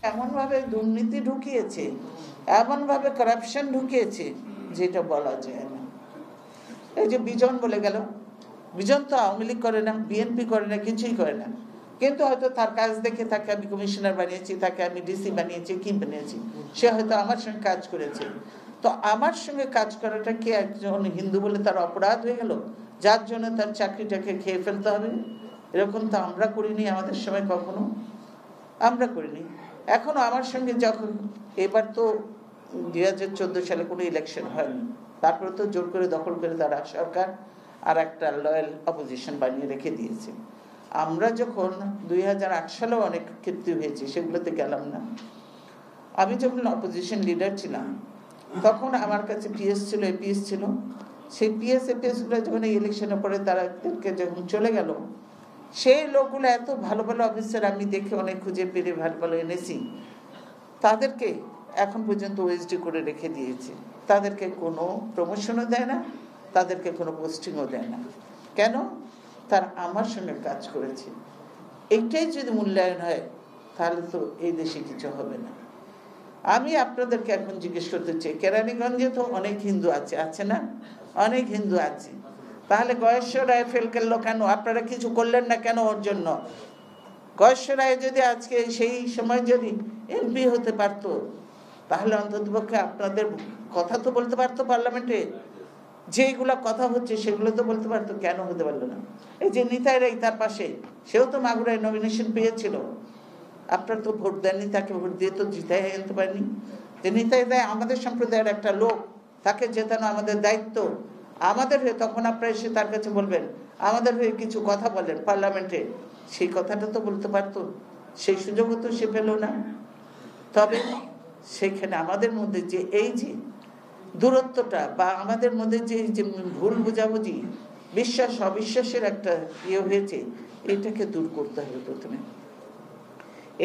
এমনভাবে দুর্নীতি ঢুকিয়েছে, এমনভাবে করাপশন ঢুকিয়েছে যেটা বলা যায় না। এই যে বিজন বলে গেল, বিজন তো আওয়ামী লীগ করে না, বিএনপি করে না, কিছুই করে না, কিন্তু হয়তো তার কাজ দেখে তাকে আমি কমিশনার বানিয়েছি, তাকে আমি ডিসি বানিয়েছি, কি বানিয়েছি, সে হয়তো আমার সঙ্গে কাজ করেছে। তো আমার সঙ্গে কাজ করাটা কি একজন হিন্দু বলে তার অপরাধ হয়ে গেল, যার জন্য তার চাকরিটাকে খেয়ে ফেলতে হবে? এরকম তো আমরা করিনি আমাদের সময়, কখনো আমরা করিনি। এখনো আমার সঙ্গে যখন, এবার তো 2014 সালে কোনো ইলেকশন হয়নি, তারপরে তো জোর করে দখল করে তারা সরকার আর একটা লয়াল অপোজিশন বানিয়ে রেখে দিয়েছে। আমরা যখন 2008 সালেও অনেক ক্ষেত্রে হয়েছে, সেগুলোতে গেলাম না। আমি যখন অপোজিশন লিডার ছিলাম তখন আমার কাছে পিএস ছিল, এপিএস ছিল। সেই পিএস এপিএসগুলো যখন এই ইলেকশনের পরে তাদেরকে যখন চলে গেল, সেই লোকগুলো এত ভালো ভালো অফিসার আমি দেখে অনেক খুঁজে পেরে ভালো ভালো এনেছি, তাদেরকে এখন পর্যন্ত ওএসডি করে রেখে দিয়েছে। তাদেরকে কোনো প্রমোশনও দেয় না, তাদেরকে কোনো পোস্টিংও দেয় না। কেন? তারা আমার সঙ্গে কাজ করেছে। এইটাই যদি মূল্যায়ন হয় তাহলে তো এই দেশে কিছু হবে না। আমি আপনাদেরকে এখন জিজ্ঞেস করতে চাই, কেরানীগঞ্জে তো অনেক হিন্দু আছে, আছে না? অনেক হিন্দু আছে। তাহলে গয়েশ্বর রায় ফেল করলো কেন? আপনারা কিছু করলেন না কেন ওর জন্য? গয়েশ্বর রায় যদি আজকে সেই সময় যদি এমপি হতে পারত, তাহলে অন্ততপক্ষে আপনাদের কথা তো বলতে পারতো পার্লামেন্টে, যেগুলো কথা হচ্ছে সেগুলো তো বলতে পারতো। কেন হতে পারলো না? এই যে নিতাই রায় তার পাশে, সেও তো মাগুরায় নমিনেশন পেয়েছিল, আপনার তো ভোট দেননি, তাকে ভোট দিয়ে তো জিতাই আনতে পারেনি। যে নিতাই রায় আমাদের সম্প্রদায়ের একটা লোক, তাকে জেতানো আমাদের দায়িত্ব, আমাদের হয়ে। তখন আপনারা এসে তার কাছে বলবেন, আমাদের হয়ে কিছু কথা বলেন পার্লামেন্টে, সেই কথাটা তো বলতে পারতো। সেই সুযোগও তো সে পেল না। তবে সেইখানে আমাদের মধ্যে যে এই যে দূরত্বটা, বা আমাদের মধ্যে যে ভুল বোঝাবুঝি, বিশ্বাস অবিশ্বাসের একটা ইয়ে হয়েছে, এটাকে দূর করতে হবে প্রথমে।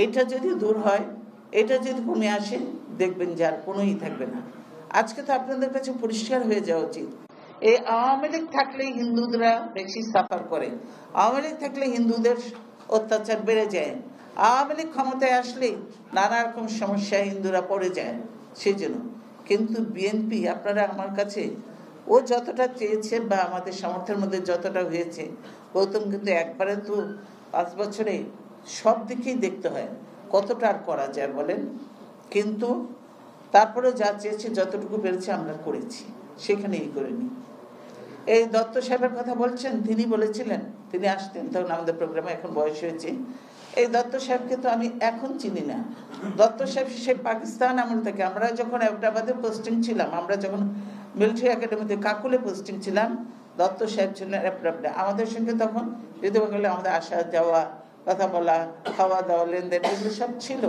এইটা যদি দূর হয়, এটা যদি কমে আসে, দেখবেন যে আর কোনোই থাকবে না। আজকে তো আপনাদের কাছে পরিষ্কার হয়ে যাওয়া উচিত, এই আওয়ামী লীগ থাকলেই হিন্দুরা বেশি সাফার করে, আওয়ামী লীগ থাকলে হিন্দুদের অত্যাচার বেড়ে যায়, আওয়ামী লীগ ক্ষমতায় আসলে নানা রকম সমস্যায় হিন্দুরা পড়ে যায়। সেই জন্য কিন্তু বিএনপি, আপনারা আমার কাছে, ও যতটা চেয়েছে বা আমাদের সামর্থ্যের মধ্যে যতটা হয়েছে, প্রথম কিন্তু একবারে তো 5 বছরে সব দিকেই দেখতে হয় কতটা আর করা যায় বলেন। কিন্তু তারপরে যা চেয়েছে, যতটুকু পেরেছে আমরা করেছি, সেখানেই করিনি। এই দত্ত সাহেবের কথা বলছেন, তিনি বলেছিলেন, তিনি আসতেন তখন আমাদের প্রোগ্রামে, এখন বয়স হয়েছে। এই দত্ত সাহেবকে তো আমি এখন চিনি না। দত্ত সাহেব সেই পাকিস্তান আমল থেকে, আমরা যখন আহমেদাবাদে পোস্টিং ছিলাম, আমরা যখন মিলিটারি একাডেমিতে কাকুলে পোস্টিং ছিলাম, দত্ত সাহেব ছিলেন আমাদের সঙ্গে। তখন যদি বলে আমাদের আসা যাওয়া, কথা বলা, খাওয়া দাওয়া, লেনদেন, এগুলো সব ছিল।